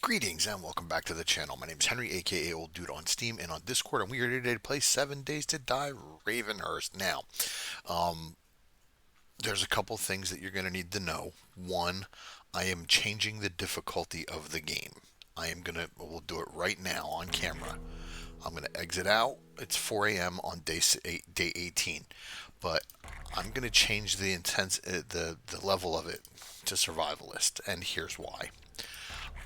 Greetings and welcome back to the channel. My name is Henry, aka Old Dude on Steam and on Discord, and we are here today to play 7 Days to Die Ravenhearst. Now, um, there's a couple things that you're going to need to know. One, I am changing the difficulty of the game. We'll do it right now on camera. I'm going to exit out. It's 4 a.m. on day 18, but I'm going to change the level of it to survivalist, and here's why.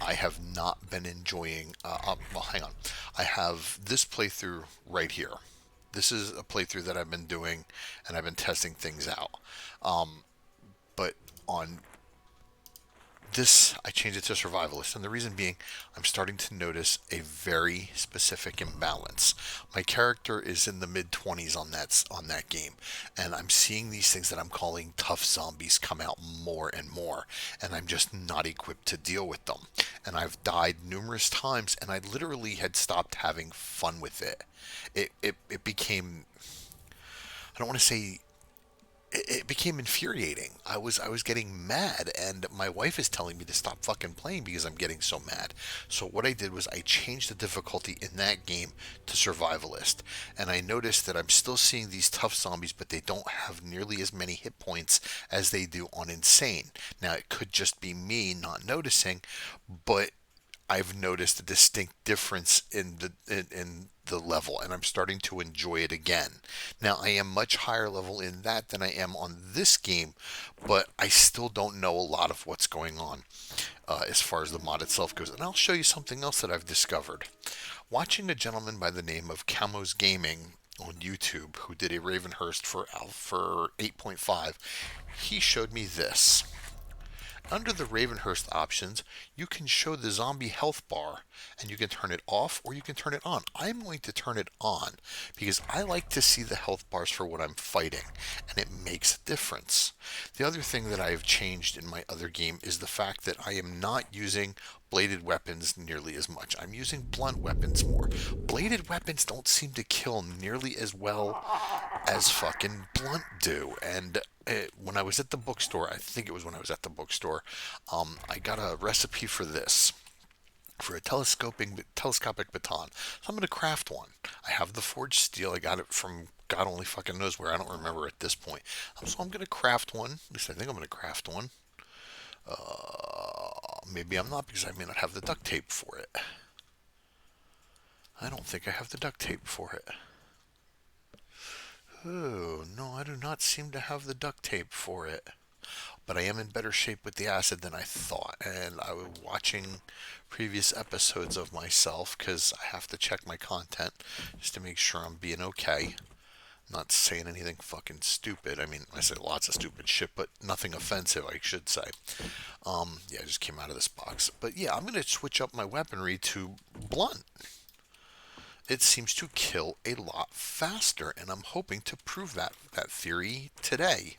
I have not been enjoying. Well, hang on. I have this playthrough right here. This is a playthrough that I've been doing, and I've been testing things out. But on this, I changed it to survivalist, and the reason being, I'm starting to notice a very specific imbalance. My character is in the mid 20s on that game, and I'm seeing these things that I'm calling tough zombies come out more and more, and I'm just not equipped to deal with them. And I've died numerous times, and I literally had stopped having fun with it. It became, I don't want to say, it became infuriating. I was getting mad, and my wife is telling me to stop fucking playing because I'm getting so mad. So what I did was I changed the difficulty in that game to survivalist, and I noticed that I'm still seeing these tough zombies, but they don't have nearly as many hit points as they do on insane. Now it could just be me not noticing, but I've noticed a distinct difference in the level, and I'm starting to enjoy it again. Now I am much higher level in that than I am on this game, but I still don't know a lot of what's going on as far as the mod itself goes. And I'll show you something else that I've discovered. Watching a gentleman by the name of Camos Gaming on YouTube, who did a Ravenhearst for 8.5, he showed me this. Under the Ravenhearst options, you can show the zombie health bar, and you can turn it off or you can turn it on. I'm going to turn it on because I like to see the health bars for what I'm fighting, and it makes a difference. The other thing that I have changed in my other game is the fact that I am not using bladed weapons nearly as much. I'm using blunt weapons more. Bladed weapons don't seem to kill nearly as well as fucking blunt do. And when I was at the bookstore, I think it was when I was at the bookstore, I got a recipe for this, for a telescopic baton. So I'm going to craft one. I have the forged steel. I got it from God only fucking knows where. I don't remember at this point. So I'm going to craft one. At least I think I'm going to craft one. Maybe I'm not, because I may not have the duct tape for it. I don't think I have the duct tape for it. Oh, no, I do not seem to have the duct tape for it. But I am in better shape with the acid than I thought. And I was watching previous episodes of myself because I have to check my content just to make sure I'm being okay. I'm not saying anything fucking stupid. I mean, I said lots of stupid shit, but nothing offensive, I should say. Yeah, I just came out of this box. But yeah, I'm going to switch up my weaponry to blunt. It seems to kill a lot faster, and I'm hoping to prove that theory today.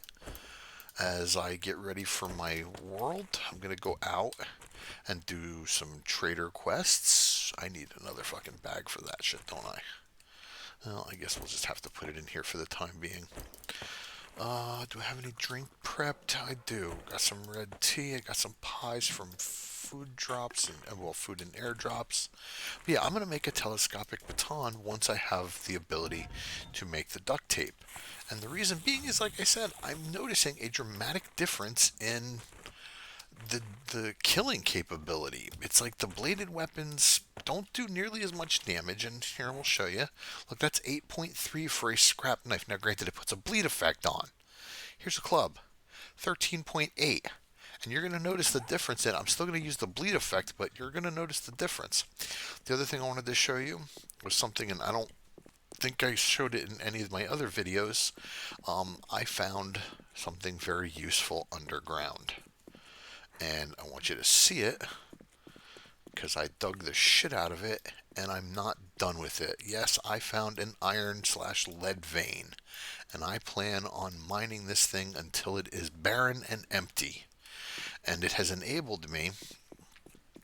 As I get ready for my world, I'm going to go out and do some trader quests. I need another fucking bag for that shit, don't I? Well, I guess we'll just have to put it in here for the time being. Do I have any drink prepped? I do. Got some red tea. I got some pies from food drops and well, food and airdrops. But yeah, I'm gonna make a telescopic baton once I have the ability to make the duct tape. And the reason being is, like I said, I'm noticing a dramatic difference in the killing capability. It's like the bladed weapons don't do nearly as much damage, and here we'll show you. Look, that's 8.3 for a scrap knife. Now granted, it puts a bleed effect on. Here's a club, 13.8. And you're going to notice the difference in it. I'm still going to use the bleed effect, but you're going to notice the difference. The other thing I wanted to show you was something, and I don't think I showed it in any of my other videos. I found something very useful underground. And I want you to see it because I dug the shit out of it and I'm not done with it. Yes, I found an iron/lead vein, and I plan on mining this thing until it is barren and empty. And it has enabled me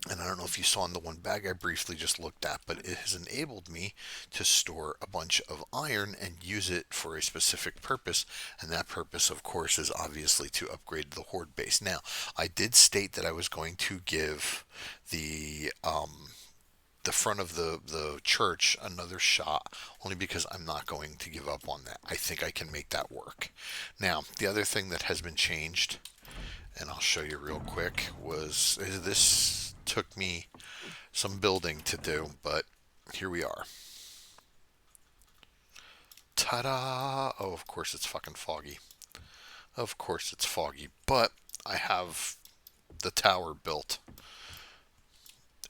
And I don't know if you saw in the one bag I briefly just looked at, but it has enabled me to store a bunch of iron and use it for a specific purpose. And that purpose, of course, is obviously to upgrade the horde base. Now, I did state that I was going to give the front of the church another shot, only because I'm not going to give up on that. I think I can make that work. Now, the other thing that has been changed, and I'll show you real quick, was this took me some building to do, but here we are. Ta-da! Oh, of course it's fucking foggy. Of course it's foggy, but I have the tower built,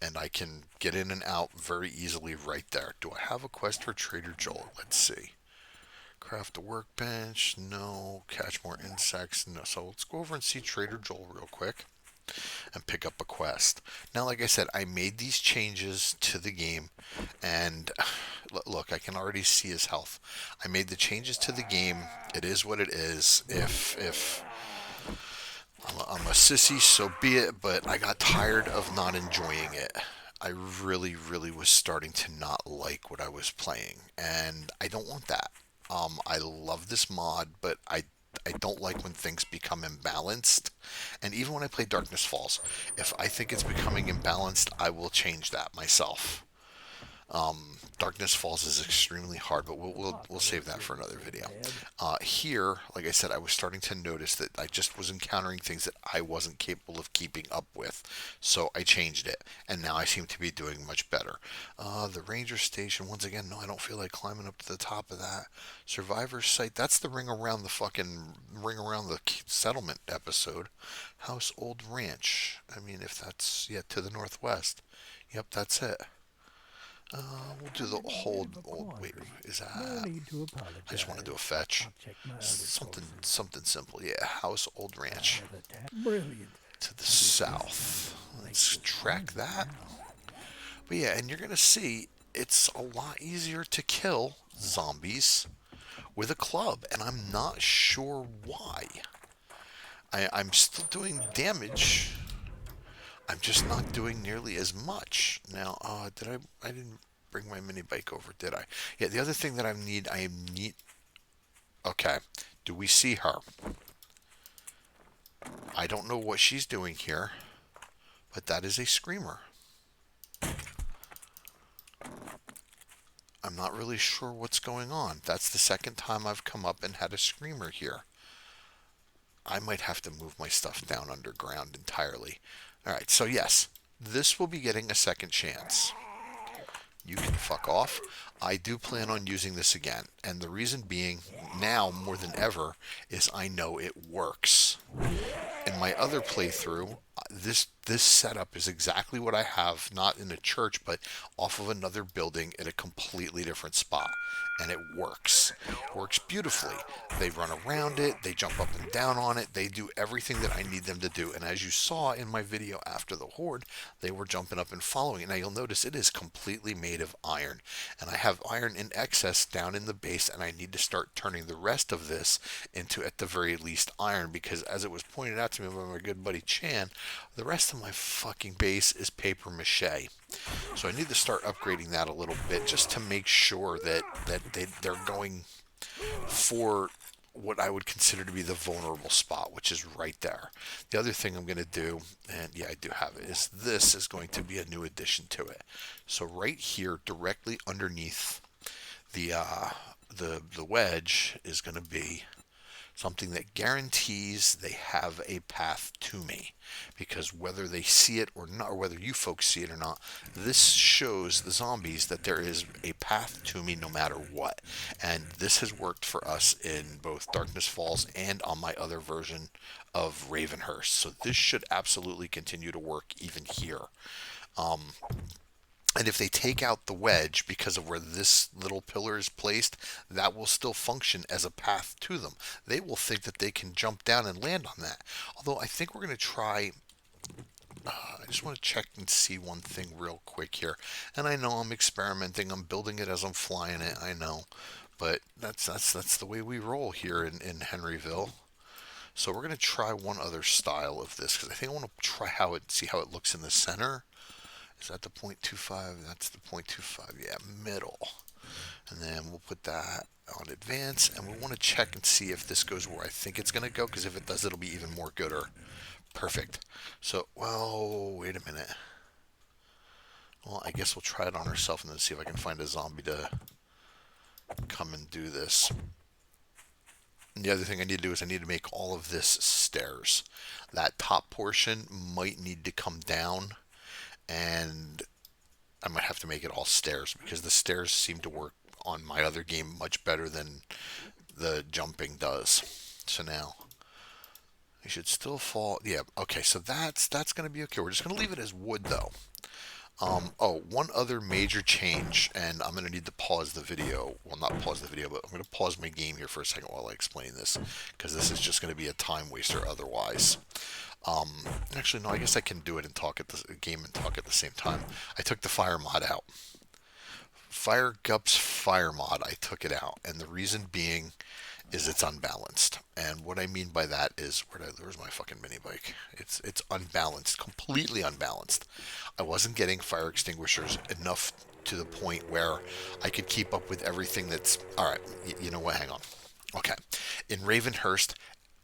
and I can get in and out very easily right there. Do I have a quest for Trader Joel? Let's see. Craft a workbench. No. Catch more insects. No. So let's go over and see Trader Joel real quick and pick up a quest. Now, like I said, I made these changes to the game, and look, I can already see his health. I made the changes to the game. It is what it is. If I'm a sissy, so be it, but I got tired of not enjoying it. I really, really was starting to not like what I was playing, and I don't want that. I love this mod, but I don't like when things become imbalanced. And even when I play Darkness Falls, if I think it's becoming imbalanced, I will change that myself. Darkness Falls is extremely hard, but we'll save that for another video. Here, like I said, I was starting to notice that I just was encountering things that I wasn't capable of keeping up with, so I changed it, and now I seem to be doing much better. The ranger station, once again, no, I don't feel like climbing up to the top of that. Survivor's site, that's the ring around the settlement episode. House Old Ranch. I mean, if that's to the northwest. Yep, that's it. We'll do the whole. Wait, is that? No need to I just want to do a apologize. fetch. I'll check my other Something, sources. something simple. Yeah, House Old Ranch Brilliant. to the south. Let's track that. But yeah, and you're gonna see it's a lot easier to kill zombies with a club, and I'm not sure why. I'm still doing damage. I'm just not doing nearly as much. Now, I didn't bring my mini bike over, did I? Yeah, the other thing that I need. Okay, do we see her? I don't know what she's doing here, but that is a screamer. I'm not really sure what's going on. That's the second time I've come up and had a screamer here. I might have to move my stuff down underground entirely. Alright, so yes, this will be getting a second chance. You can fuck off. I do plan on using this again, and the reason being, now more than ever, is I know it works. In my other playthrough, this setup is exactly what I have, not in a church, but off of another building in a completely different spot. And it works. It works beautifully. They run around it, they jump up and down on it, they do everything that I need them to do. And as you saw in my video after the horde, they were jumping up and following it. Now you'll notice it is completely made of iron. And I have iron in excess down in the base, and I need to start turning the rest of this into, at the very least, iron, because as it was pointed out to me by my good buddy Chan, the rest of my fucking base is paper mache. So I need to start upgrading that a little bit, just to make sure that they're going for what I would consider to be the vulnerable spot, which is right there. The other thing I'm going to do, and yeah, I do have it, is this is going to be a new addition to it. So right here, directly underneath the the wedge, is going to be something that guarantees they have a path to me, because whether they see it or not, or whether you folks see it or not, this shows the zombies that there is a path to me no matter what. And this has worked for us in both Darkness Falls and on my other version of Ravenhearst, so this should absolutely continue to work even here. And if they take out the wedge because of where this little pillar is placed, that will still function as a path to them. They will think that they can jump down and land on that. Although I think we're going to try. I just want to check and see one thing real quick here. And I know I'm experimenting. I'm building it as I'm flying it. I know, but that's the way we roll here in Henryville. So we're going to try one other style of this, because I think I want to try see how it looks in the center. Is that the 0.25? That's the 0.25. Yeah, middle. And then we'll put that on advance, and we want to check and see if this goes where I think it's going to go, because if it does, it'll be even more gooder. Perfect. So, well, wait a minute. Well, I guess we'll try it on ourselves and then see if I can find a zombie to come and do this. And the other thing I need to do is I need to make all of this stairs. That top portion might need to come down, and I might have to make it all stairs because the stairs seem to work on my other game much better than the jumping does. So now it should still fall. Yeah, okay, so that's going to be okay. We're just going to leave it as wood though. Oh, one other major change, and I'm going to need to pause the video. Well, not pause the video, but I'm going to pause my game here for a second while I explain this, because this is just going to be a time waster otherwise. Actually, no, I guess I can do it and talk at the game and talk at the same time. I took the fire mod out. Fire Gup's fire mod, I took it out, and the reason being is it's unbalanced. And what I mean by that is, where's my fucking mini bike? It's unbalanced, completely unbalanced. I wasn't getting fire extinguishers enough to the point where I could keep up with everything that's all right. You know what? Hang on. Okay, in Ravenhearst,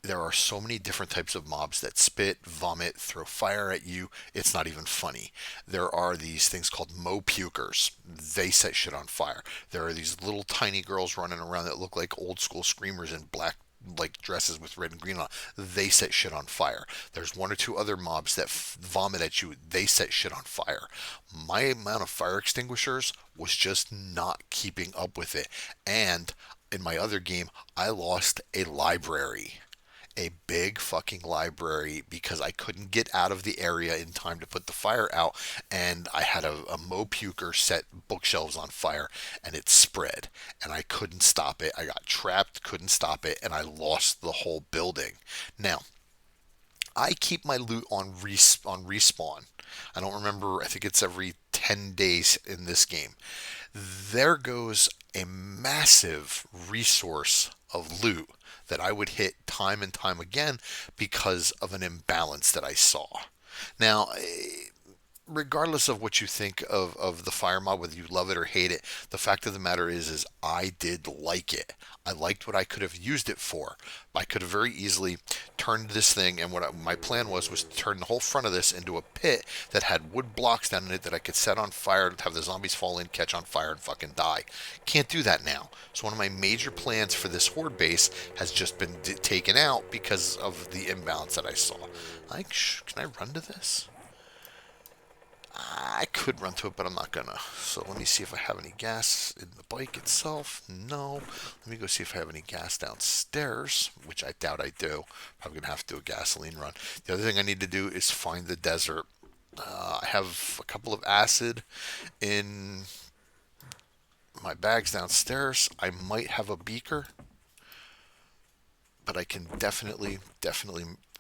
there are so many different types of mobs that spit, vomit, throw fire at you. It's not even funny. There are these things called mo pukers. They set shit on fire. There are these little tiny girls running around that look like old school screamers in black like dresses with red and green on. They set shit on fire. There's one or two other mobs that vomit at you. They set shit on fire. My amount of fire extinguishers was just not keeping up with it. And in my other game, I lost a library, a big fucking library, because I couldn't get out of the area in time to put the fire out, and I had a Mo Puker set bookshelves on fire, and it spread, and I couldn't stop it. I got trapped, couldn't stop it, and I lost the whole building. Now, I keep my loot on respawn. I don't remember. I think it's every 10 days in this game. There goes a massive resource of loot that I would hit time and time again because of an imbalance that I saw. Now, regardless of what you think of the fire mod, whether you love it or hate it, the fact of the matter is I did like it. I liked what I could have used it for. I could have very easily turned this thing, and my plan was to turn the whole front of this into a pit that had wood blocks down in it that I could set on fire, to have the zombies fall in, catch on fire, and fucking die. Can't do that now. So one of my major plans for this horde base has just been taken out because of the imbalance that I saw. Can I run to this? I could run to it, but I'm not gonna. So let me see if I have any gas in the bike itself. No. Let me go see if I have any gas downstairs, which I doubt I do. Probably gonna have to do a gasoline run. The other thing I need to do is find the desert. I have a couple of acid in my bags downstairs. I might have a beaker, but I can definitely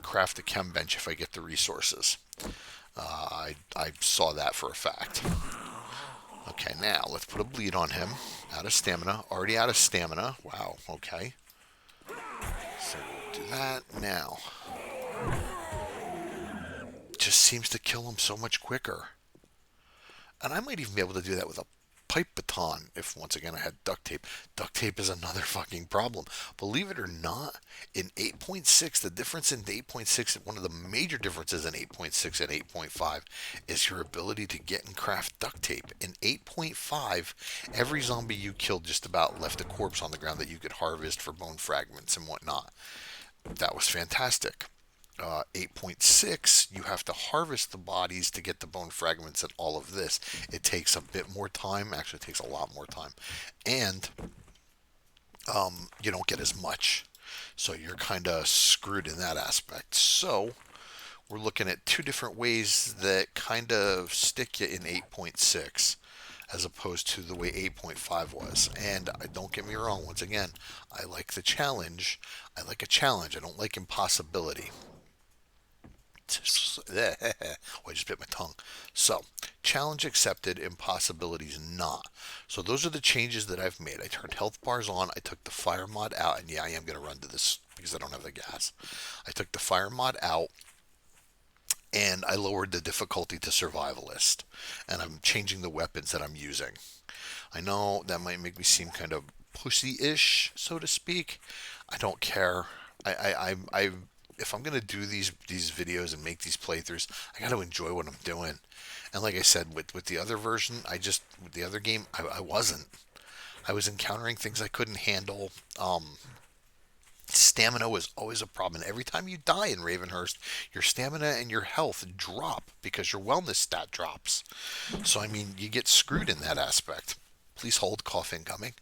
craft a chem bench if I get the resources. I saw that for a fact. Okay, now let's put a bleed on him. Out of stamina. Already out of stamina. Wow, okay. So we'll do that now. Just seems to kill him so much quicker. And I might even be able to do that with a pipe baton if, once again, I had duct tape. Duct tape is another fucking problem. Believe it or not, in 8.6, the difference in 8.6, one of the major differences in 8.6 and 8.5 is your ability to get and craft duct tape. In 8.5, every zombie you killed just about left a corpse on the ground that you could harvest for bone fragments and whatnot. That was fantastic. 8.6, you have to harvest the bodies to get the bone fragments and all of this. It takes a bit more time. Actually, it takes a lot more time. And you don't get as much. So you're kind of screwed in that aspect. So we're looking at two different ways that kind of stick you in 8.6 as opposed to the way 8.5 was. And don't get me wrong, once again, I like the challenge. I like a challenge. I don't like impossibility. I just bit my tongue. So, challenge accepted, impossibilities not. So those are the changes that I've made. I turned health bars on. I took the fire mod out, and yeah, I am going to run to this because I don't have the gas. I took the fire mod out, and I lowered the difficulty to survivalist, and I'm changing the weapons that I'm using. I know that might make me seem kind of pussy-ish, so to speak. I don't care. I if I'm gonna do these videos and make these playthroughs, I got to enjoy what I'm doing. And like I said, with the other version, with the other game, I wasn't. I was encountering things I couldn't handle. Stamina was always a problem. And every time you die in Ravenhearst, your stamina and your health drop because your wellness stat drops. So, I mean, you get screwed in that aspect. Please hold, cough incoming.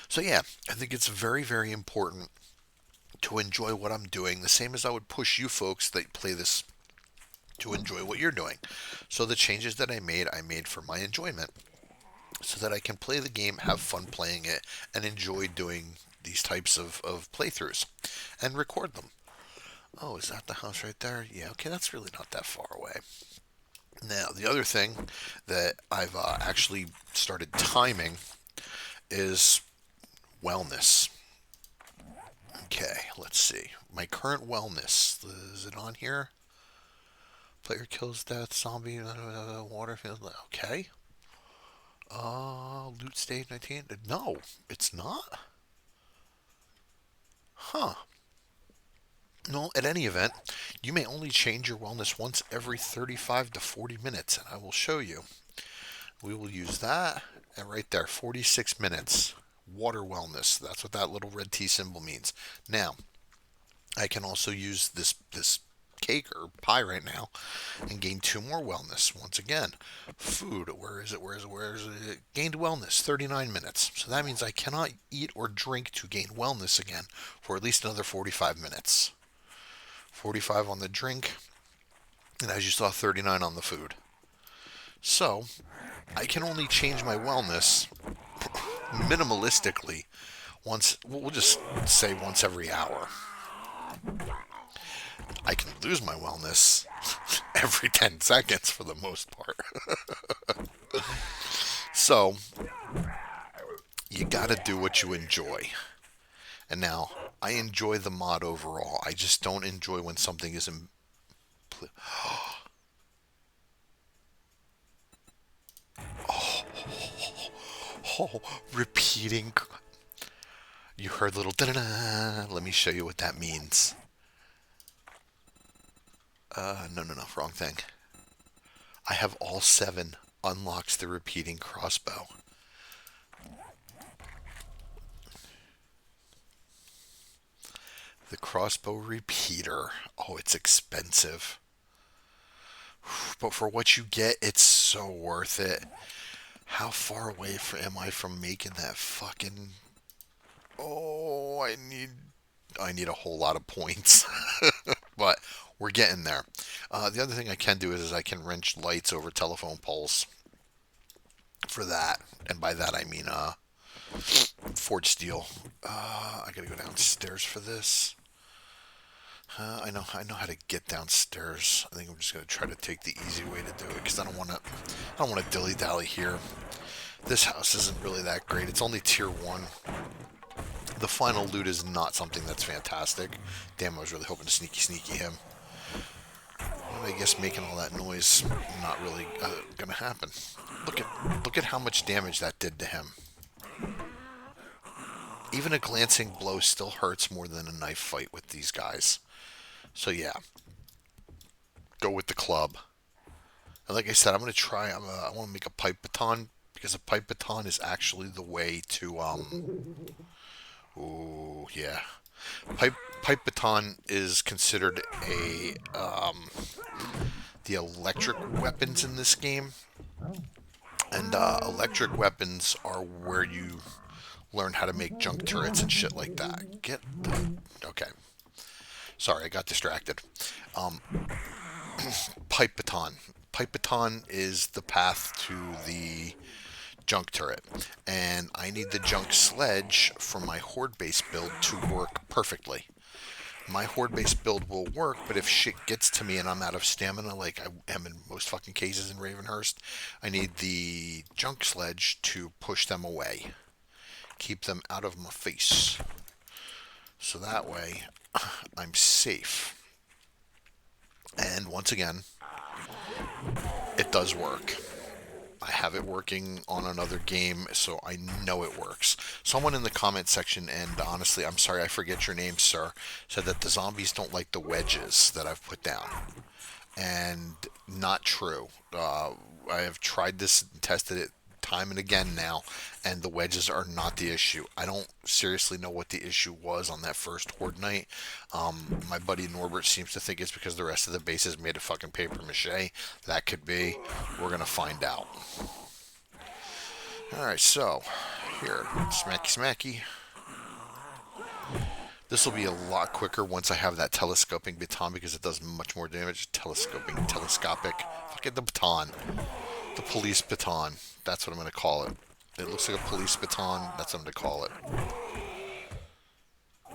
So, yeah, I think it's very, very important to enjoy what I'm doing, the same as I would push you folks that play this to enjoy what you're doing. So, the changes that I made for my enjoyment so that I can play the game, have fun playing it, and enjoy doing these types of playthroughs and record them. Oh, is that the house right there? Yeah, okay, that's really not that far away. Now, the other thing that I've actually started timing is wellness. Okay, let's see. My current wellness, is it on here? Player kills death, zombie, water field. Okay. Loot stage 19. No, it's not. Huh. No, at any event, you may only change your wellness once every 35 to 40 minutes, and I will show you. We will use that, and right there, 46 minutes. Water wellness. That's what that little red T symbol means. Now, I can also use this cake or pie right now and gain two more wellness. Once again, food. Where is it? Where is it? Where is it? Gained wellness, 39 minutes. So that means I cannot eat or drink to gain wellness again for at least another 45 minutes. 45 on the drink, and as you saw, 39 on the food. So I can only change my wellness minimalistically once, we'll just say once every hour. I can lose my wellness every 10 seconds for the most part. So you gotta do what you enjoy. And now, I enjoy the mod overall. I just don't enjoy when something isn't. Oh, repeating. You heard little da-da-da. Let me show you what that means. No, no, no, wrong thing. I have all seven unlocks the repeating crossbow. The crossbow repeater. Oh, it's expensive. But for what you get, it's so worth it. How far away am I from making that fucking... Oh, I need a whole lot of points. But we're getting there. The other thing I can do is I can wrench lights over telephone poles for that. And by that I mean forged steel. I gotta go downstairs for this. I know how to get downstairs. I think I'm just gonna try to take the easy way to do it because I don't want to dilly dally here. This house isn't really that great. It's only tier 1. The final loot is not something that's fantastic. Damn, I was really hoping to sneaky him. I guess making all that noise not really gonna happen. Look at how much damage that did to him. Even a glancing blow still hurts more than a knife fight with these guys. So yeah, go with the club. And like I said, I'm gonna try. I want to make a pipe baton because a pipe baton is actually the way to Oh yeah, pipe pipe baton is considered a the electric weapons in this game, and electric weapons are where you learn how to make junk turrets and shit like that. Okay. Sorry, I got distracted. Um, pipe baton. Pipe baton is the path to the junk turret, and I need the junk sledge for my horde base build to work perfectly. My horde-based build will work, but if shit gets to me and I'm out of stamina, like I am in most fucking cases in Ravenhearst, I need the junk sledge to push them away. Keep them out of my face. So that way, I'm safe. And once again, it does work. I have it working on another game, so I know it works. Someone in the comment section, and honestly, I'm sorry, I forget your name, sir, said that the zombies don't like the wedges that I've put down. And not true. I have tried this and tested it time and again now, and the wedges are not the issue. I don't seriously know what the issue was on that first horde night. My buddy Norbert seems to think it's because the rest of the base is made of fucking paper mache. That could be. We're gonna find out. Alright, so here, smacky smacky. This will be a lot quicker once I have that telescoping baton because it does much more damage. Telescopic. Fucking the baton. The police baton. That's what I'm going to call it. It looks like a police baton. That's what I'm going to call it.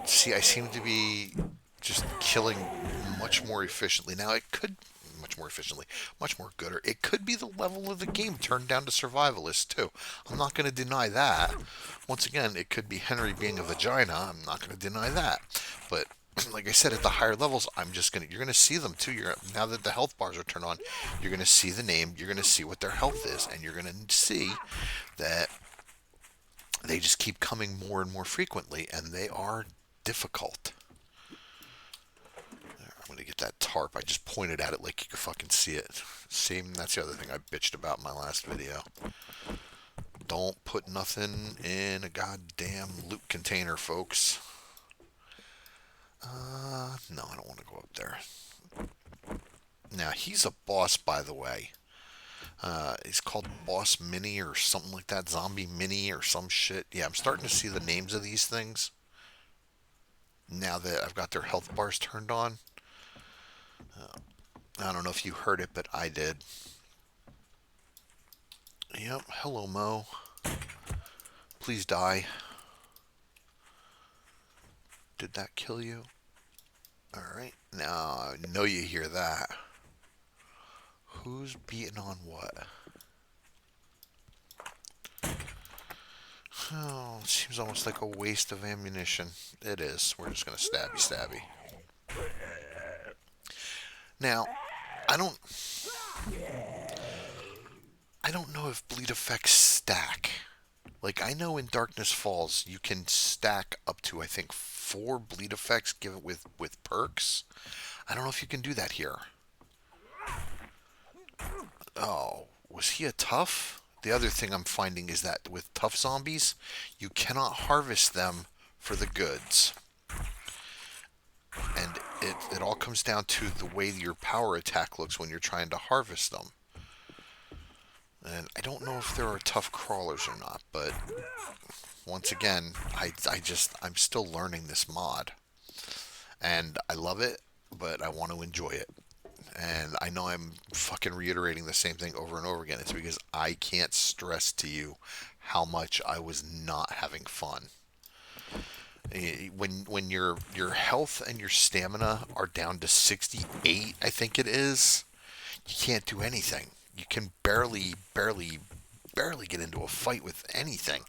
See, I seem to be just killing much more efficiently. Now, it could... Much more efficiently. Much more gooder. It could be the level of the game turned down to survivalist, too. I'm not going to deny that. Once again, it could be Henry being a vagina. I'm not going to deny that. But like I said, at the higher levels, you're gonna see them too. Now that the health bars are turned on, you're gonna see the name, you're gonna see what their health is, and you're gonna see that they just keep coming more and more frequently, and they are difficult. I'm gonna get that tarp. I just pointed at it like you could fucking see it. That's the other thing I bitched about in my last video. Don't put nothing in a goddamn loot container, folks. No, I don't want to go up there. Now, he's a boss, by the way. He's called Boss Mini or something like that. Zombie Mini or some shit. Yeah, I'm starting to see the names of these things. Now that I've got their health bars turned on. I don't know if you heard it, but I did. Yep. Hello, Mo. Please die. Did that kill you? Alright. Now, I know you hear that. Who's beating on what? Oh, it seems almost like a waste of ammunition. It is. We're just going to stabby. Now, I don't know if bleed effects stack. Like, I know in Darkness Falls, you can stack up to, I think, 4 bleed effects given with perks. I don't know if you can do that here. Oh, was he a tough? The other thing I'm finding is that with tough zombies, you cannot harvest them for the goods. And it all comes down to the way your power attack looks when you're trying to harvest them. And I don't know if there are tough crawlers or not, but once again, I'm still learning this mod. And I love it, but I want to enjoy it. And I know I'm fucking reiterating the same thing over and over again. It's because I can't stress to you how much I was not having fun. When your health and your stamina are down to 68, I think it is, you can't do anything. You can barely get into a fight with anything.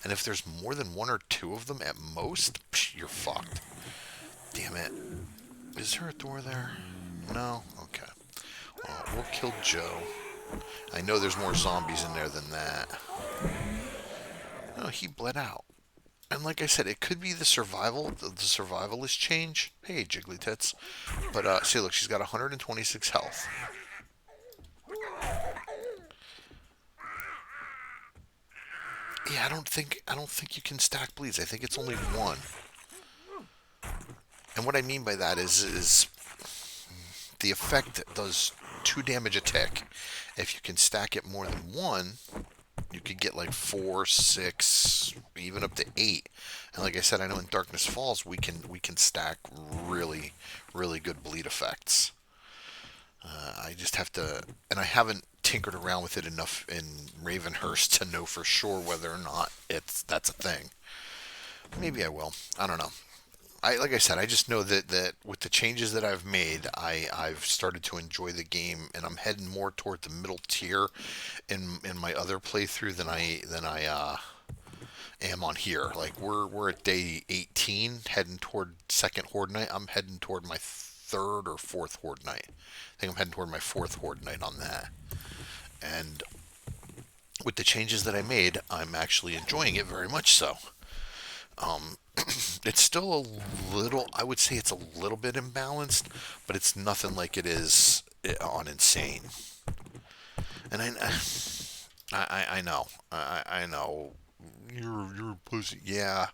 And if there's more than 1 or 2 of them at most, you're fucked. Damn it. Is there a door there? No? Okay. Well, we'll kill Joe. I know there's more zombies in there than that. No, he bled out. And like I said, it could be the survivalist change. Hey, Jiggly Tits. But, see, look, she's got 126 health. Yeah, I don't think you can stack bleeds. I think it's only 1. And what I mean by that is the effect does 2 damage a tick. If you can stack it more than 1, you could get like 4, 6, even up to 8. And like I said, I know in Darkness Falls we can stack really good bleed effects. I just have to, and I haven't tinkered around with it enough in Ravenhearst to know for sure whether or not that's a thing. Maybe I will. I don't know. I like I said, I just know that with the changes that I've made, I've started to enjoy the game, and I'm heading more toward the middle tier in my other playthrough than I am on here. Like we're at day 18, heading toward second Horde night. I'm heading toward my third or fourth Horde night. I think I'm heading toward my fourth Horde night on that. And with the changes that I made, I'm actually enjoying it very much so. Um, it's still a little, I would say it's a little bit imbalanced, but it's nothing like it is on Insane. And I know, I know. You're a pussy. Yeah,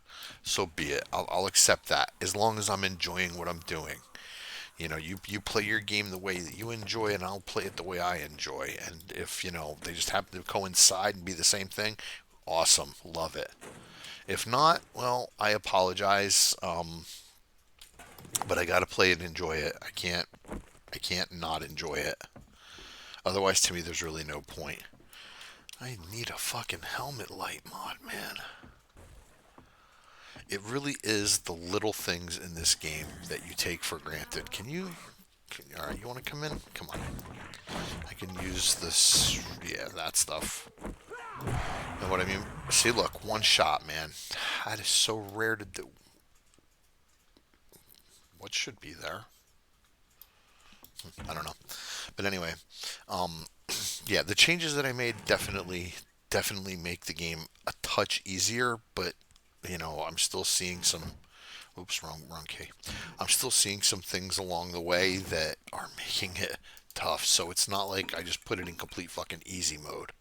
so be it. I'll accept that as long as I'm enjoying what I'm doing. You play your game the way that you enjoy, and I'll play it the way I enjoy. And if they just happen to coincide and be the same thing, awesome, love it. If not, well, I apologize. But I gotta play it and enjoy it. I can't not enjoy it. Otherwise, to me, there's really no point. I need a fucking helmet light mod, man. It really is the little things in this game that you take for granted. All right, you want to come in? Come on. I can use this. Yeah, that stuff. Know what I mean? See, look, one shot, man. That is so rare to do. What should be there? I don't know. But anyway, um, yeah, the changes that I made definitely make the game a touch easier, but I'm still seeing some. Oops, wrong key. I'm still seeing some things along the way that are making it tough. So it's not like I just put it in complete fucking easy mode.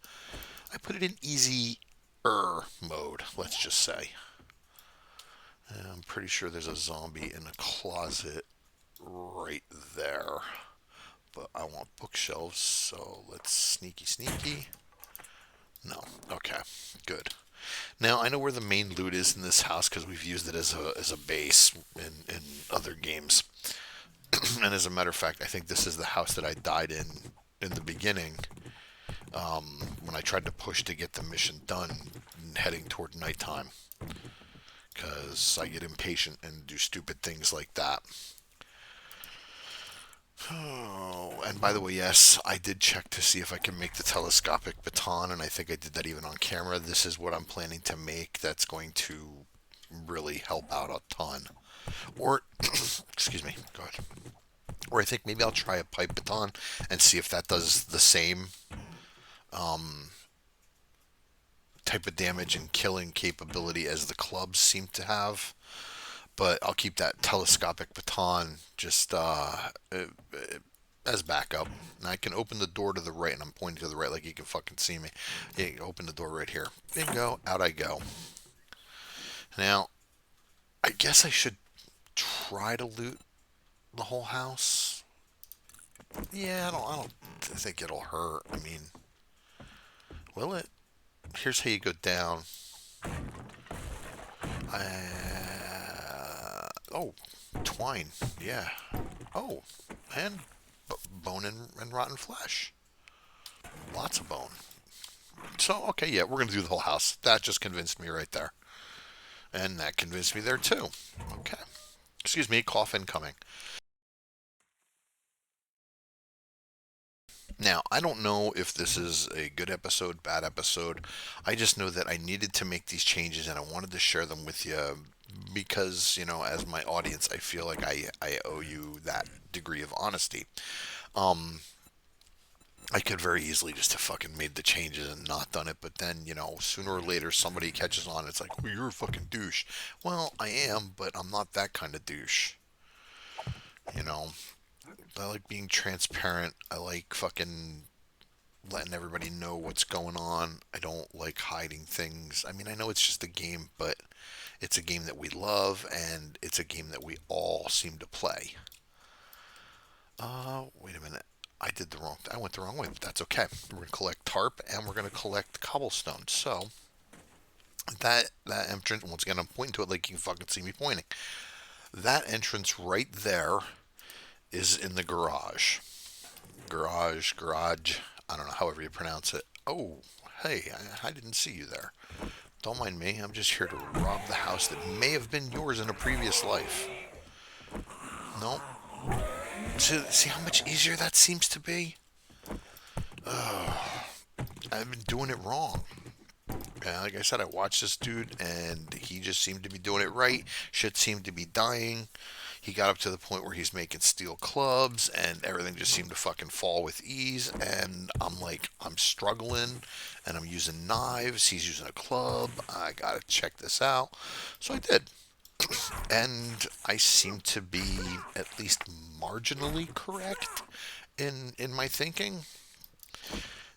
I put it in easy mode, let's just say. And I'm pretty sure there's a zombie in a closet right there. But I want bookshelves, so let's sneaky. No. Okay. Good. Now I know where the main loot is in this house because we've used it as a base in other games. And as a matter of fact, I think this is the house that I died in the beginning when I tried to push to get the mission done, heading toward nighttime. Because I get impatient and do stupid things like that. Oh, and by the way, yes, I did check to see if I can make the telescopic baton, and I think I did that even on camera. This is what I'm planning to make that's going to really help out a ton. Or, excuse me, go ahead. Or I think maybe I'll try a pipe baton and see if that does the same um, type of damage and killing capability as the clubs seem to have. But I'll keep that telescopic baton just as backup. And I can open the door to the right, and I'm pointing to the right like you can fucking see me. Yeah, you can open the door right here. Bingo, out I go. Now, I guess I should try to loot the whole house. Yeah, I don't think it'll hurt. I mean, will it? Here's how you go down. Oh, twine. Yeah. Oh, and bone and rotten flesh. Lots of bone. So, okay, yeah, we're going to do the whole house. That just convinced me right there. And that convinced me there too. Okay. Excuse me, cough incoming. Now, I don't know if this is a good episode, bad episode. I just know that I needed to make these changes and I wanted to share them with you because, as my audience, I feel like I owe you that degree of honesty. Um, I could very easily just have fucking made the changes and not done it, but then, sooner or later somebody catches on. It's like, oh, you're a fucking douche. Well, I am, but I'm not that kind of douche. You know, I like being transparent. I like fucking letting everybody know what's going on. I don't like hiding things. I mean, I know it's just a game, but it's a game that we love, and it's a game that we all seem to play. Wait a minute. I went the wrong way, but that's okay. We're gonna collect tarp and we're gonna collect cobblestone. So that entrance, once again, I'm pointing to it like you can fucking see me pointing. That entrance right there is in the garage. Garage. I don't know, however you pronounce it. Oh, hey, I didn't see you there. Don't mind me. I'm just here to rob the house that may have been yours in a previous life. No. See how much easier that seems to be? I've been doing it wrong. And like I said, I watched this dude, and he just seemed to be doing it right. Shit seemed to be dying. He got up to the point where he's making steel clubs, and everything just seemed to fucking fall with ease. And I'm like, I'm struggling, and I'm using knives. He's using a club. I gotta check this out. So I did, and I seem to be at least marginally correct in my thinking.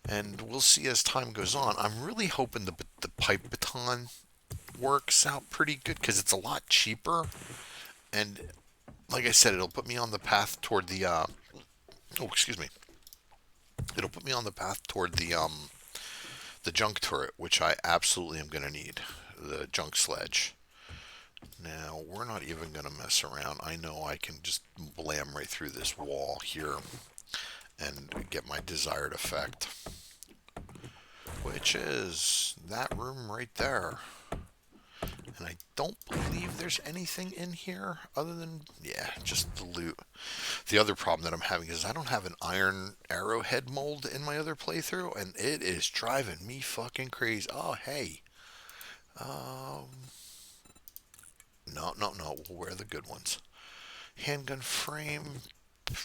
And we'll see as time goes on. I'm really hoping the pipe baton works out pretty good because it's a lot cheaper. And like I said, it'll put me on the path toward the oh, excuse me. It'll put me on the path toward the junk turret, which I absolutely am going to need. The junk sledge. Now, we're not even going to mess around. I know I can just blam right through this wall here and get my desired effect, which is that room right there. And I don't believe there's anything in here other than, yeah, just the loot. The other problem that I'm having is I don't have an iron arrowhead mold in my other playthrough, and it is driving me fucking crazy. Oh, hey. Um, no, no, no. We'll wear the good ones. Handgun frame,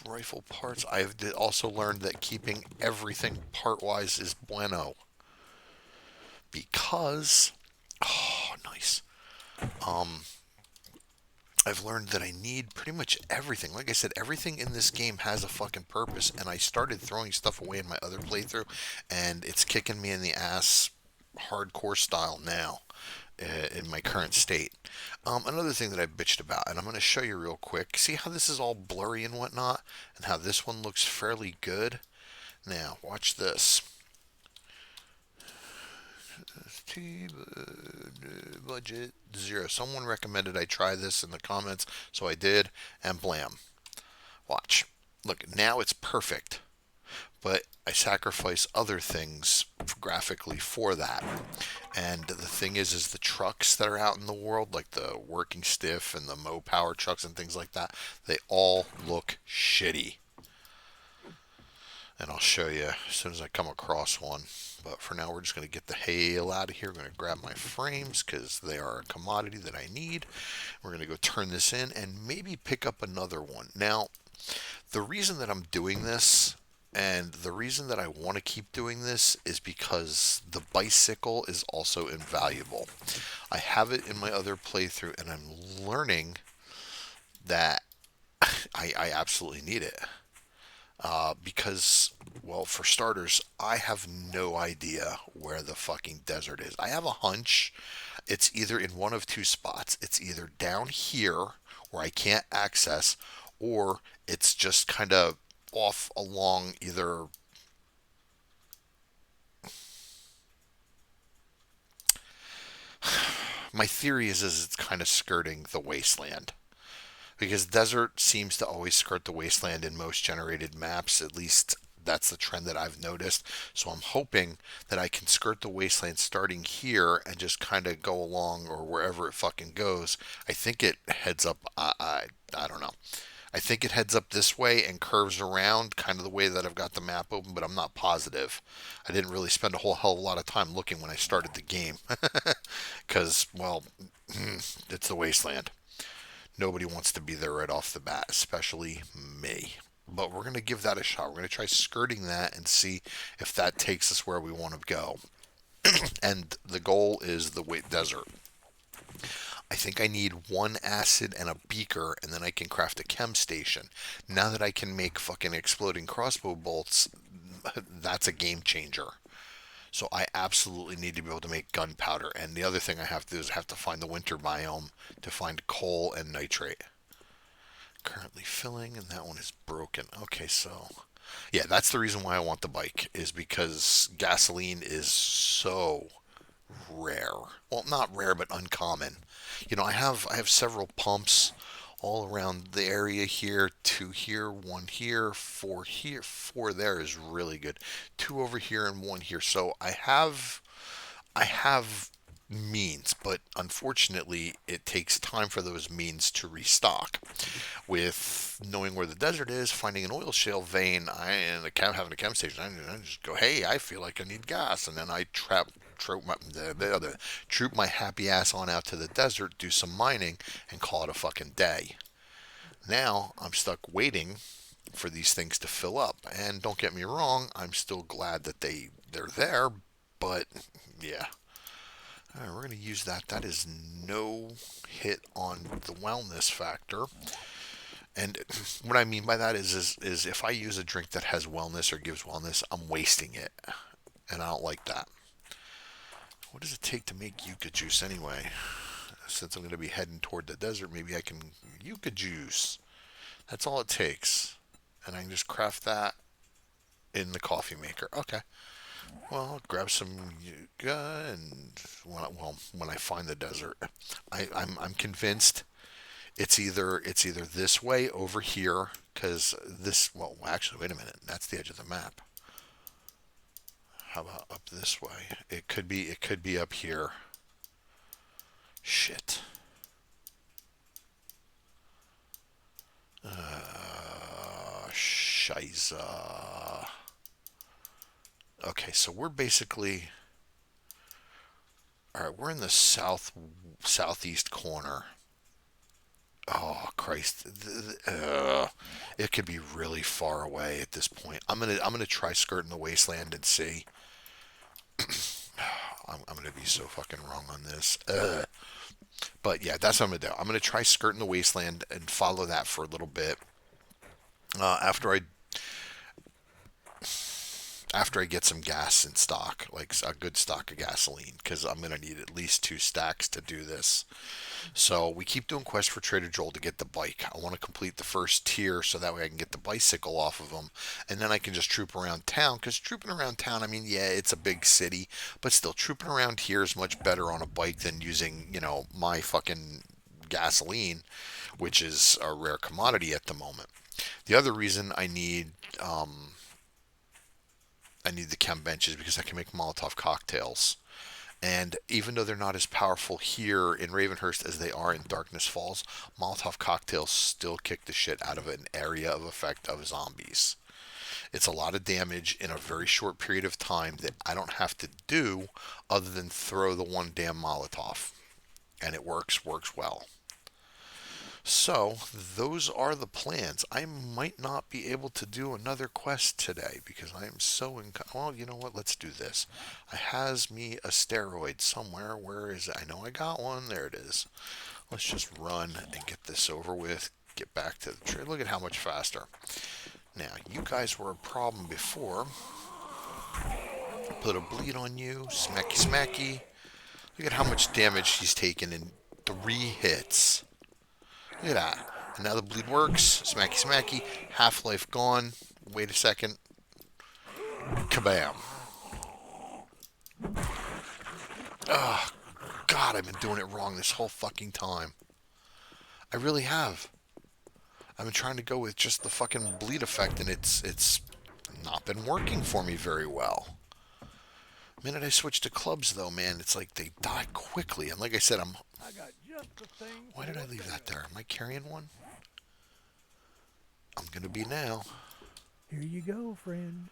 rifle parts. I've also learned that keeping everything part-wise is bueno. Because, oh, nice. Um, I've learned that I need pretty much everything. Like I said, everything in this game has a fucking purpose, and I started throwing stuff away in my other playthrough, and it's kicking me in the ass hardcore style now in my current state. Another thing that I bitched about, and I'm going to show you real quick. See how this is all blurry and whatnot, and how this one looks fairly good? Now, watch this. Budget zero. Someone recommended I try this in the comments, so I did, and blam. Watch. Look, now it's perfect, but I sacrifice other things graphically for that. And the thing is the trucks that are out in the world, like the working stiff and the Mo Power trucks and things like that, they all look shitty. And I'll show you as soon as I come across one. But for now, we're just going to get the hail out of here. We're going to grab my frames because they are a commodity that I need. We're going to go turn this in and maybe pick up another one. Now, the reason that I'm doing this and the reason that I want to keep doing this is because the bicycle is also invaluable. I have it in my other playthrough, and I'm learning that I absolutely need it. Because, well, for starters, I have no idea where the fucking desert is. I have a hunch it's either in one of two spots. It's either down here where I can't access, or it's just kind of off along either. My theory is it's kind of skirting the wasteland. Because desert seems to always skirt the wasteland in most generated maps. At least that's the trend that I've noticed. So I'm hoping that I can skirt the wasteland starting here and just kind of go along or wherever it fucking goes. I think it heads up. I don't know. I think it heads up this way and curves around, kind of the way that I've got the map open, but I'm not positive. I didn't really spend a whole hell of a lot of time looking when I started the game, because, well, it's the wasteland. Nobody wants to be there right off the bat, especially me. But we're going to give that a shot. We're going to try skirting that and see if that takes us where we want to go. And the goal is the Wet Desert. I think I need one acid and a beaker, and then I can craft a chem station. Now that I can make fucking exploding crossbow bolts, that's a game changer. So I absolutely need to be able to make gunpowder. And the other thing I have to do is I have to find the winter biome to find coal and nitrate. Currently filling, and that one is broken. Okay, so yeah, that's the reason why I want the bike, is because gasoline is so rare. Well, not rare, but uncommon. I have several pumps all around the area here. Two here, one here, four here, four there is really good. Two over here and one here. So I have means, but unfortunately, it takes time for those means to restock. With knowing where the desert is, finding an oil shale vein, and having a chem station, I just go, hey, I feel like I need gas, and then I troop my happy ass on out to the desert, do some mining, and call it a fucking day. Now I'm stuck waiting for these things to fill up, and don't get me wrong, I'm still glad that they're there, but yeah. All right, we're going to use that. That is no hit on the wellness factor. And what I mean by that is if I use a drink that has wellness or gives wellness, I'm wasting it, and I don't like that. What does it take to make yucca juice anyway? Since I'm going to be heading toward the desert, maybe I can yucca juice. That's all it takes, and I can just craft that in the coffee maker. Okay. Well, I'll grab some yucca, and when I find the desert, I'm convinced it's either this way over here because this. Well, actually, wait a minute. That's the edge of the map. How about up this way? It could be up here. Shit. Shiza. Okay, so we're basically all right. We're in the southeast corner. Oh Christ! It could be really far away at this point. I'm gonna try skirting the wasteland and see. I'm gonna be so fucking wrong on this. But yeah, that's what I'm gonna do. I'm gonna try skirting the wasteland and follow that for a little bit. After I get some gas in stock, like a good stock of gasoline, because I'm gonna need at least 2 stacks to do this. So we keep doing quests for Trader Joel to get the bike. I want to complete the first tier so that way I can get the bicycle off of him, and then I can just troop around town. Because trooping around town, I mean, yeah, it's a big city, but still, trooping around here is much better on a bike than using, my fucking gasoline, which is a rare commodity at the moment. The other reason I need the chem benches because I can make Molotov cocktails. And even though they're not as powerful here in Ravenhearst as they are in Darkness Falls, Molotov cocktails still kick the shit out of an area of effect of zombies. It's a lot of damage in a very short period of time that I don't have to do other than throw the one damn Molotov. And it works well. So, those are the plans. I might not be able to do another quest today because I am so well, you know what? Let's do this. I has me a steroid somewhere. Where is it? I know I got one. There it is. Let's just run and get this over with. Get back to the tree. Look at how much faster. Now, you guys were a problem before. Put a bleed on you. Smacky smacky. Look at how much damage he's taken in 3 hits. Look at that. And now the bleed works. Smacky smacky. Half-life gone. Wait a second. Kabam. Oh, God, I've been doing it wrong this whole fucking time. I really have. I've been trying to go with just the fucking bleed effect, and it's not been working for me very well. The minute I switch to clubs, though, man, it's like they die quickly. And like I said, I got just the thing. Why did I leave that there? Am I carrying one? I'm gonna be now. Here you go, friend.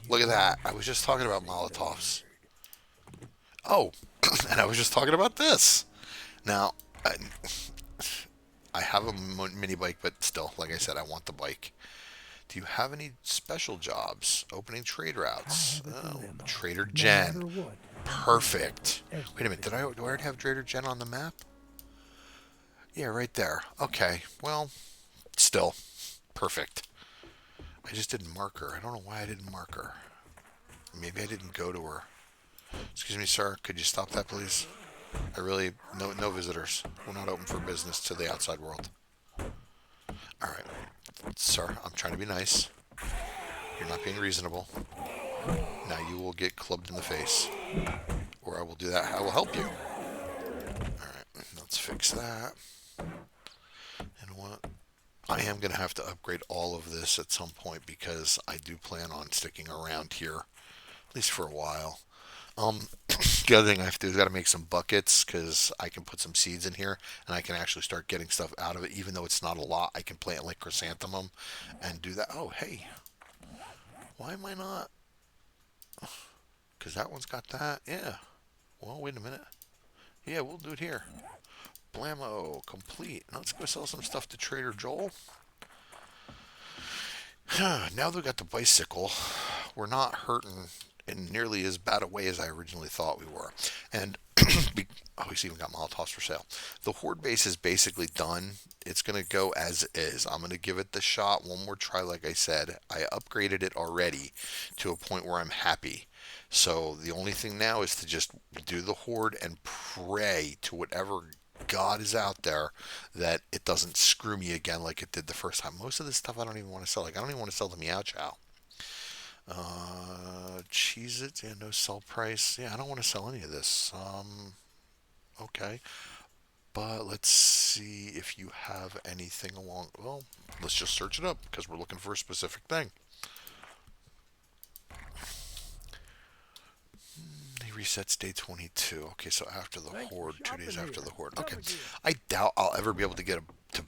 Look at that. I was just talking about Molotovs. Oh, and I was just talking about this. Now, I have a mini bike, but still, like I said, I want the bike. Do you have any special jobs? Opening trade routes. Oh, Trader Jen. Perfect. Wait a minute. Do I already have Trader Jen on the map? Yeah, right there. Okay. Well, still, perfect. I just didn't mark her. I don't know why I didn't mark her. Maybe I didn't go to her. Excuse me, sir. Could you stop that, please? No visitors. We're not open for business to the outside world. All right, sir. I'm trying to be nice. You're not being reasonable. Now you will get clubbed in the face, or I will do that. I will help you. All right. Let's fix that. And what? I am going to have to upgrade all of this at some point because I do plan on sticking around here, at least for a while. The other thing I have to do is got to make some buckets because I can put some seeds in here and I can actually start getting stuff out of it, even though it's not a lot. I can plant like chrysanthemum and do that. Oh, hey, why am I not? Because that one's got that. Yeah. Well, wait a minute. Yeah, we'll do it here. Blammo, complete. Now let's go sell some stuff to Trader Joel. Now that we got the bicycle, we're not hurting in nearly as bad a way as I originally thought we were. And oh, he's even got Molotovs for sale. The horde base is basically done. It's going to go as is. I'm going to give it the shot one more try. Like I said, I upgraded it already to a point where I'm happy. So the only thing now is to just do the horde and pray to whatever God is out there that it doesn't screw me again like it did the first time. Most of this stuff I don't even want to sell. Like I don't even want to sell the Meow Chow. Cheese it, yeah, no sell price. Yeah, I don't want to sell any of this. Okay, but let's see if you have anything along. Well, let's just search it up because we're looking for a specific thing. He resets day 22. Okay, so after the Thanks for horde, 2 days shopping after the here. horde. Okay, Come again. I doubt I'll ever be able to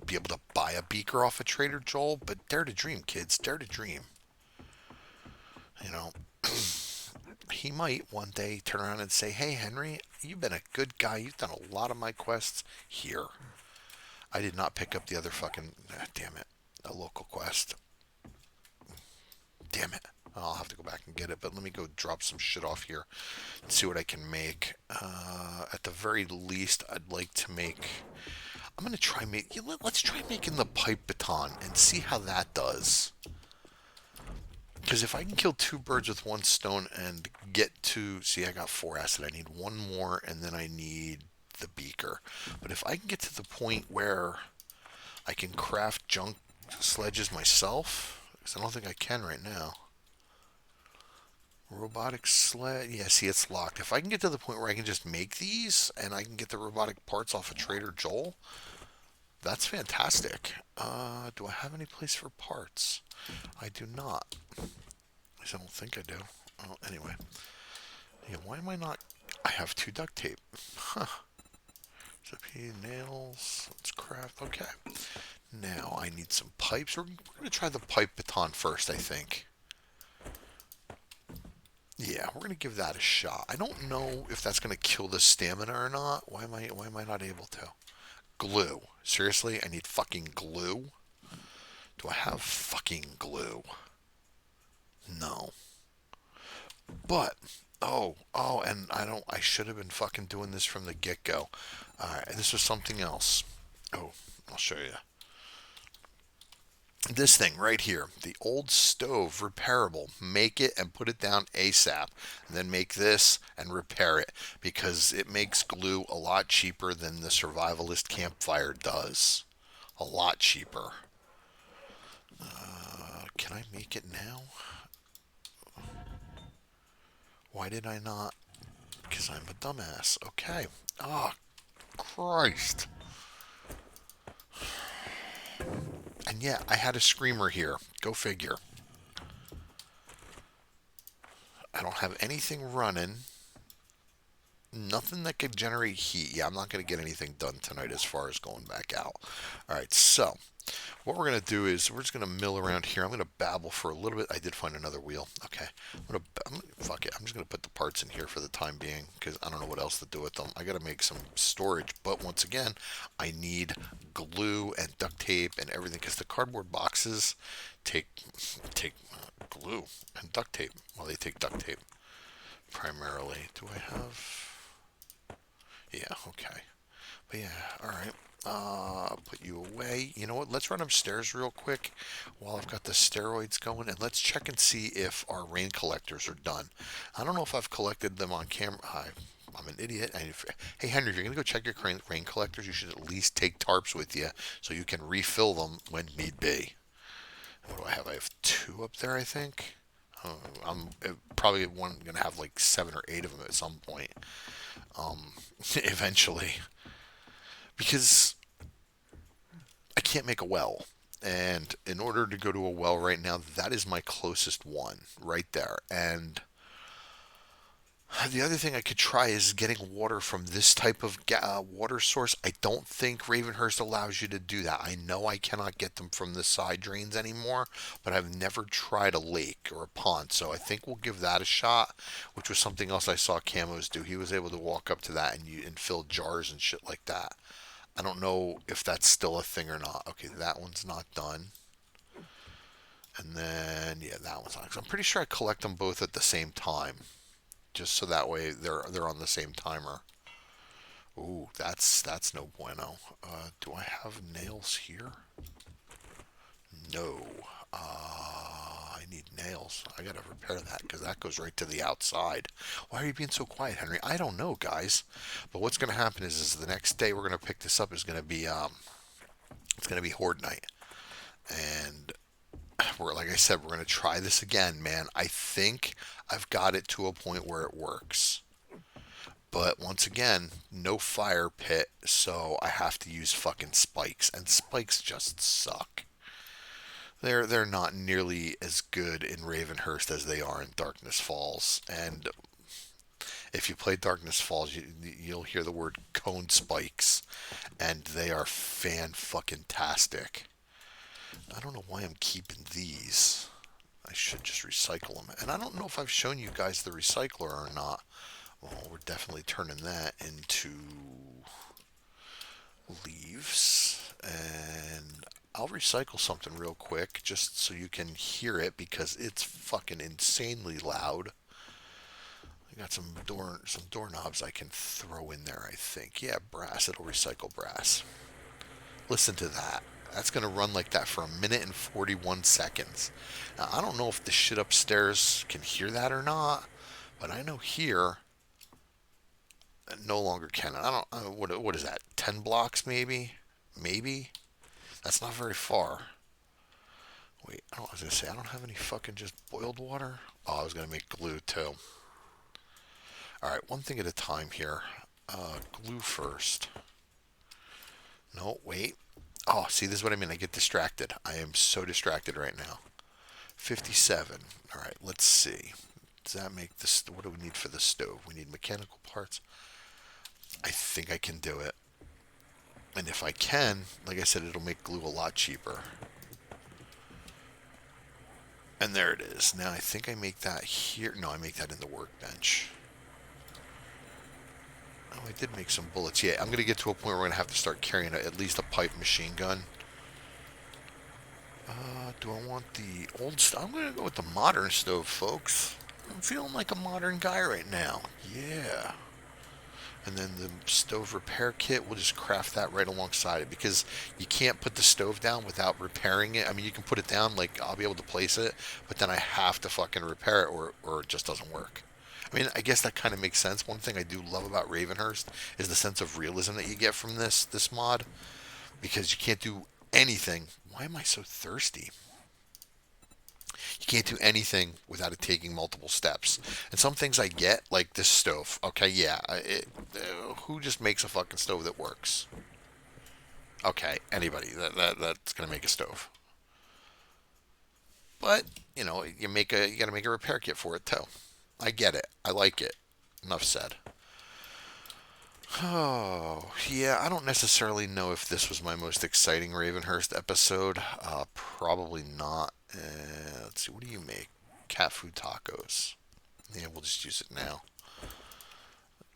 be able to buy a beaker off of Trader Joel, but dare to dream, kids, dare to dream. You know, he might one day turn around and say, "Hey, Henry, you've been a good guy. You've done a lot of my quests here." I did not pick up the other fucking. Damn it, a local quest. Damn it. I'll have to go back and get it, but let me go drop some shit off here and see what I can make. At the very least, I'd like to make. I'm gonna try make. Let's try making the pipe baton and see how that does. Because if I can kill two birds with one stone and get to, see, I got 4 acid. I need one more, and then I need the beaker. But if I can get to the point where I can craft junk sledges myself, because I don't think I can right now. Robotic sled. Yeah, see, it's locked. If I can get to the point where I can just make these and I can get the robotic parts off of Trader Joel, that's fantastic. Do I have any place for parts? I do not. At least I don't think I do. Oh, anyway. Yeah, why am I not? I have 2 duct tape. Huh. Recipe, nails. Let's craft. Okay. Now I need some pipes. We're going to try the pipe baton first, I think. Yeah, we're gonna give that a shot. I don't know if that's gonna kill the stamina or not. Why am I not able to? Glue. Seriously, I need fucking glue? Do I have fucking glue? No. But and I should have been fucking doing this from the get-go. Alright, this was something else. Oh, I'll show you. This thing right here, the old stove repairable. Make it and put it down ASAP. And then make this and repair it because it makes glue a lot cheaper than the survivalist campfire does. A lot cheaper. Can I make it now? Why did I not? Because I'm a dumbass. Okay. Oh, Christ. And yeah, I had a screamer here. Go figure. I don't have anything running. Nothing that could generate heat. Yeah, I'm not going to get anything done tonight as far as going back out. All right, so what we're going to do is we're just going to mill around here. I'm going to babble for a little bit. I did find another wheel. Okay, fuck it. I'm just going to put the parts in here for the time being because I don't know what else to do with them. I got to make some storage, but once again, I need glue and duct tape and everything because the cardboard boxes take glue and duct tape. Well, they take duct tape primarily. Do I have? Yeah, okay. But yeah, all right. Put you away. You know what? Let's run upstairs real quick while I've got the steroids going, and let's check and see if our rain collectors are done. I don't know if I've collected them on camera. I'm an idiot. Hey, Henry, if you're gonna go check your rain collectors, you should at least take tarps with you so you can refill them when need be. What do I have? I have 2 up there, I think. I'm probably gonna have like 7 or 8 of them at some point. Eventually, because I can't make a well. And in order to go to a well right now, that is my closest one right there. And The other thing I could try is getting water from this type of water source. I don't think Ravenhurst allows you to do that. I know I cannot get them from the side drains anymore, but I've never tried a lake or a pond, so I think we'll give that a shot, which was something else I saw Camos do. He was able to walk up to that and fill jars and shit like that. I don't know if that's still a thing or not. Okay, that one's not done. And then yeah, that one's not. 'Cause I'm pretty sure I collect them both at the same time, just so that way they're on the same timer. Ooh, that's no bueno. Do I have nails here? No. I need nails. I gotta repair that because that goes right to the outside. Why are you being so quiet, Henry? I don't know, guys. But what's gonna happen is the next day we're gonna pick this up is gonna be it's gonna be Horde Night, and we're like I said we're gonna try this again, man. I think I've got it to a point where it works. But once again, no fire pit, so I have to use fucking spikes, and spikes just suck. They're not nearly as good in Ravenhearst as they are in Darkness Falls. And if you play Darkness Falls, you'll hear the word cone spikes, and they are fan fucking tastic. I don't know why I'm keeping these. I should just recycle them. And I don't know if I've shown you guys the recycler or not. Well, we're definitely turning that into leaves. And I'll recycle something real quick just so you can hear it because it's fucking insanely loud. I got some doorknobs I can throw in there, I think. Yeah, brass. It'll recycle brass. Listen to that. That's going to run like that for a minute and 41 seconds. Now, I don't know if the shit upstairs can hear that or not, but I know here no longer can. I don't. What is that? 10 blocks maybe? Maybe. That's not very far. Wait, I was gonna say I don't have any fucking just boiled water. Oh, I was gonna make glue too. All right, one thing at a time here. Glue first. No, wait. Oh, see, this is what I mean. I get distracted. I am so distracted right now. 57. All right, let's see. Does that make this? What do we need for the stove? We need mechanical parts. I think I can do it. And if I can, like I said, it'll make glue a lot cheaper. And there it is. Now I think I make that here. No, I make that in the workbench. Oh, I did make some bullets. Yeah, I'm going to get to a point where we're going to have to start carrying at least a pipe machine gun. Do I want the old stuff? I'm going to go with the modern stove, folks. I'm feeling like a modern guy right now. Yeah. And then the stove repair kit, we'll just craft that right alongside it because you can't put the stove down without repairing it. I mean, you can put it down, like I'll be able to place it, but then I have to fucking repair it or it just doesn't work. I mean, I guess that kind of makes sense. One thing I do love about Ravenhearst is the sense of realism that you get from this mod because you can't do anything. Why am I so thirsty? You can't do anything without it taking multiple steps. And some things I get, like this stove. Okay, yeah, who just makes a fucking stove that works? Okay, anybody that's gonna make a stove. But you gotta make a repair kit for it too. I get it. I like it. Enough said. Oh, yeah, I don't necessarily know if this was my most exciting Ravenhurst episode. Probably not. Let's see, what do you make? Cat food tacos. Yeah, we'll just use it now.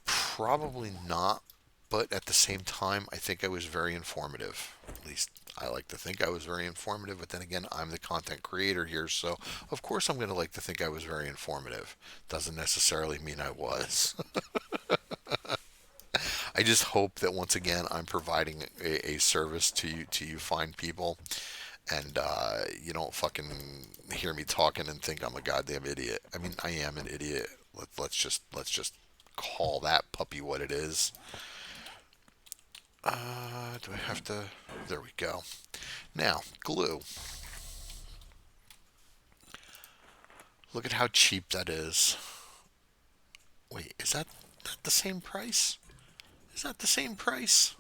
Probably not, but at the same time, I think I was very informative. At least I like to think I was very informative, but then again, I'm the content creator here, so of course I'm going to like to think I was very informative. Doesn't necessarily mean I was. I just hope that once again I'm providing a service to you fine people, and you don't fucking hear me talking and think I'm a goddamn idiot. I mean, I am an idiot. Let's just call that puppy what it is. Do I have to? There we go. Now, glue. Look at how cheap that is. Wait, is that the same price? Is that the same price?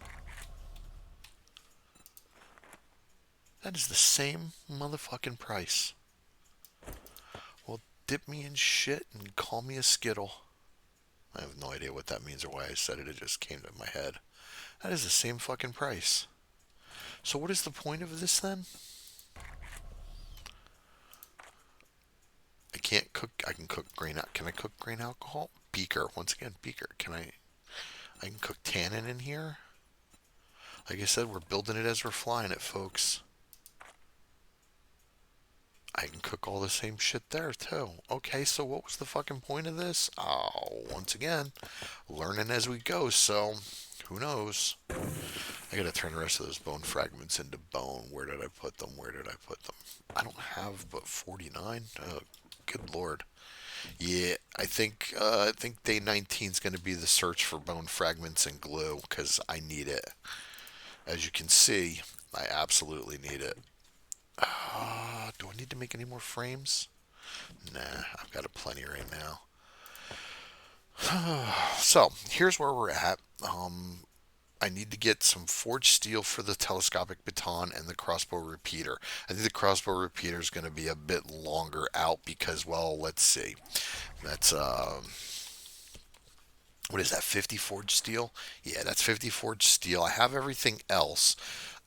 That is the same motherfucking price. Well, dip me in shit and call me a Skittle. I have no idea what that means or why I said it. It just came to my head. That is the same fucking price. So what is the point of this then? I can't cook. I can cook grain. Can I cook grain alcohol? Beaker. Once again, beaker. Can I? I can cook tannin in here. Like I said, we're building it as we're flying it, folks. I can cook all the same shit there too. Okay, so what was the fucking point of this? Oh, once again, learning as we go. So, who knows? I gotta turn the rest of those bone fragments into bone. Where did I put them? Where did I put them? I don't have but 49. Oh, good lord. Yeah, I think day 19 is going to be the search for bone fragments and glue because I need it. As you can see, I absolutely need it. Do I need to make any more frames? Nah, I've got a plenty right now. So here's where we're at. I need to get some forged steel for the telescopic baton and the crossbow repeater. I think the crossbow repeater is going to be a bit longer out because, well, let's see. That's what is that? 50 forged steel? Yeah, that's 50 forged steel. I have everything else,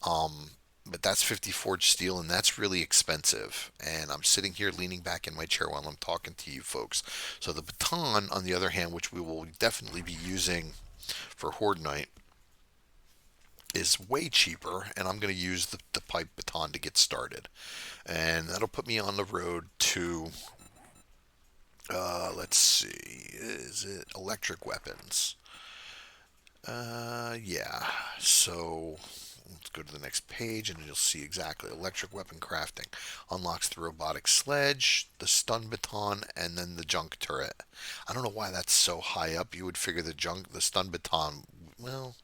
but that's 50 forged steel, and that's really expensive. And I'm sitting here leaning back in my chair while I'm talking to you folks. So the baton, on the other hand, which we will definitely be using for Horde Night, is way cheaper, and I'm going to use the pipe baton to get started. And that'll put me on the road to, let's see, is it electric weapons? Yeah. So let's go to the next page and you'll see exactly electric weapon crafting. Unlocks the robotic sledge, the stun baton, and then the junk turret. I don't know why that's so high up. You would figure the stun baton, well,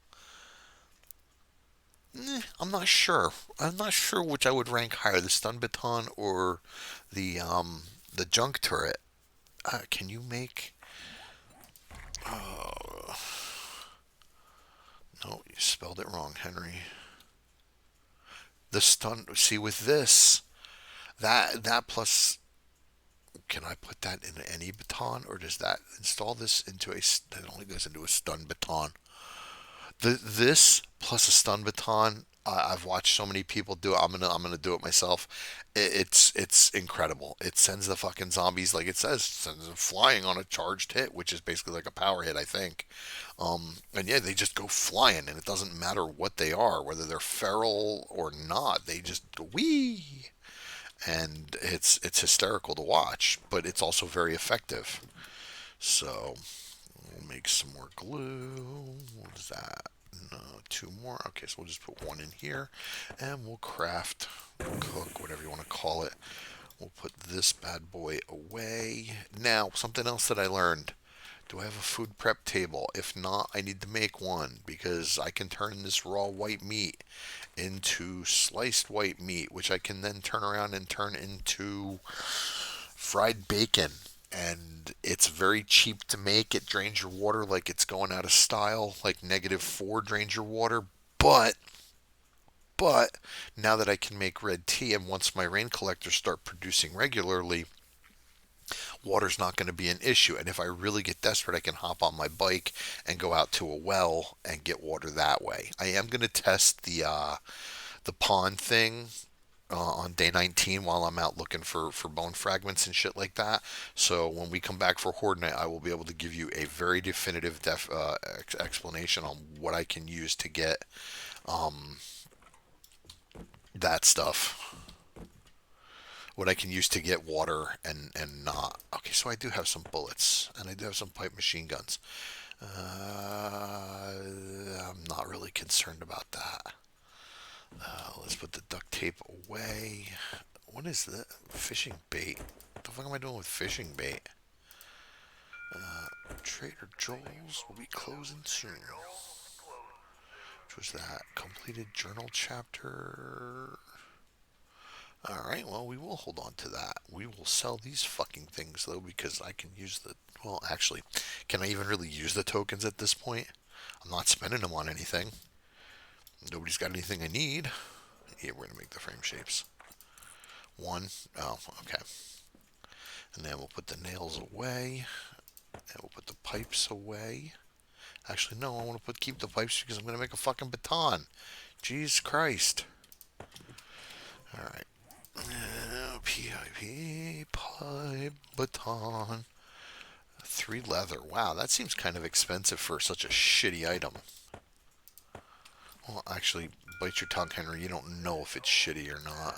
I'm not sure. I'm not sure which I would rank higher, the stun baton or the junk turret. Can you make? Oh, no, you spelled it wrong, Henry. The stun. See, with this, that plus, can I put that in any baton, or does that install this into a? That only goes into a stun baton. This plus a stun baton. I've watched so many people do it. I'm gonna do it myself. It's incredible. It sends the fucking zombies, like it says, sends them flying on a charged hit, which is basically like a power hit, I think. And yeah, they just go flying, and it doesn't matter what they are, whether they're feral or not. They just go wee, and it's hysterical to watch, but it's also very effective. So we'll make some more glue. What is that? No, two more. Okay, so we'll just put one in here, and we'll craft, cook, whatever you want to call it. We'll put this bad boy away. Now, something else that I learned. Do I have a food prep table? If not, I need to make one because I can turn this raw white meat into sliced white meat, which I can then turn around and turn into fried bacon. And it's very cheap to make. It drains your water like it's going out of style, like -4 drains your water. But now that I can make red tea, and once my rain collectors start producing regularly, water's not going to be an issue. And if I really get desperate, I can hop on my bike and go out to a well and get water that way. I am going to test the pond thing on day 19 while I'm out looking for bone fragments and shit like that. So when we come back for Horde Night, I will be able to give you a very definitive explanation on what I can use to get that stuff. What I can use to get water and not. Okay, so I do have some bullets and I do have some pipe machine guns. I'm not really concerned about that. Let's put the duct tape away. What is that? Fishing bait. What the fuck am I doing with fishing bait? Trader Joel's will be closing soon. Which was that? Completed journal chapter. Alright, well, we will hold on to that. We will sell these fucking things, though, because I can use the. Well, actually, can I even really use the tokens at this point? I'm not spending them on anything. Nobody's got anything I need. Yeah, we're going to make the frame shapes. One. Oh, okay. And then we'll put the nails away. And we'll put the pipes away. Actually, no, I want to keep the pipes because I'm going to make a fucking baton. Jesus Christ. All right. PIP, pipe, baton. 3 leather. Wow, that seems kind of expensive for such a shitty item. Well, actually, bite your tongue, Henry. You don't know if it's shitty or not.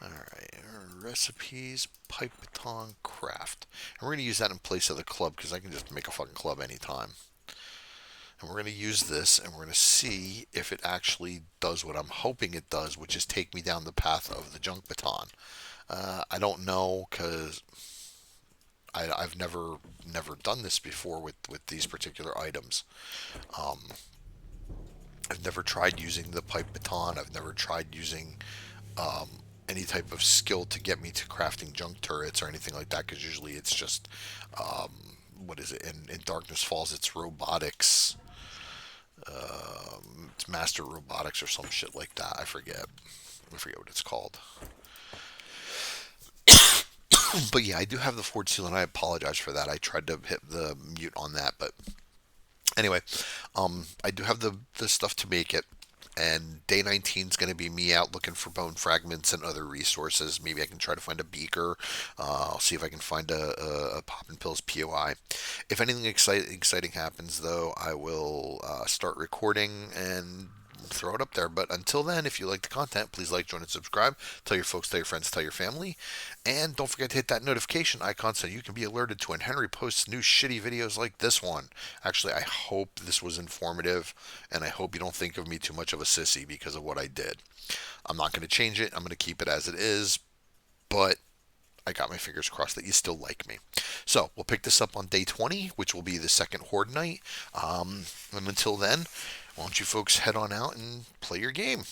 Alright, recipes, pipe baton, craft. And we're going to use that in place of the club because I can just make a fucking club anytime. And we're going to use this and we're going to see if it actually does what I'm hoping it does, which is take me down the path of the junk baton. I don't know because I've never done this before with these particular items. I've never tried using the pipe baton. I've never tried using any type of skill to get me to crafting junk turrets or anything like that because usually it's just what is it in Darkness Falls, it's robotics, it's master robotics or some shit like that. I forget what it's called. But yeah, I do have the Ford seal and I apologize for that. I tried to hit the mute on that, but anyway, I do have the stuff to make it. And day 19 is going to be me out looking for bone fragments and other resources. Maybe I can try to find a beaker. I'll see if I can find a Poppin' Pills POI. If anything exciting happens, though, I will start recording and throw it up there. But until then, if you like the content, please like, join, and subscribe. Tell your folks, tell your friends, tell your family. And don't forget to hit that notification icon so you can be alerted to when Henry posts new shitty videos like this one. Actually, I hope this was informative, and I hope you don't think of me too much of a sissy because of what I did. I'm not going to change it. I'm going to keep it as it is, but I got my fingers crossed that you still like me. So we'll pick this up on day 20, which will be the second Horde night. And until then, why don't you folks head on out and play your game?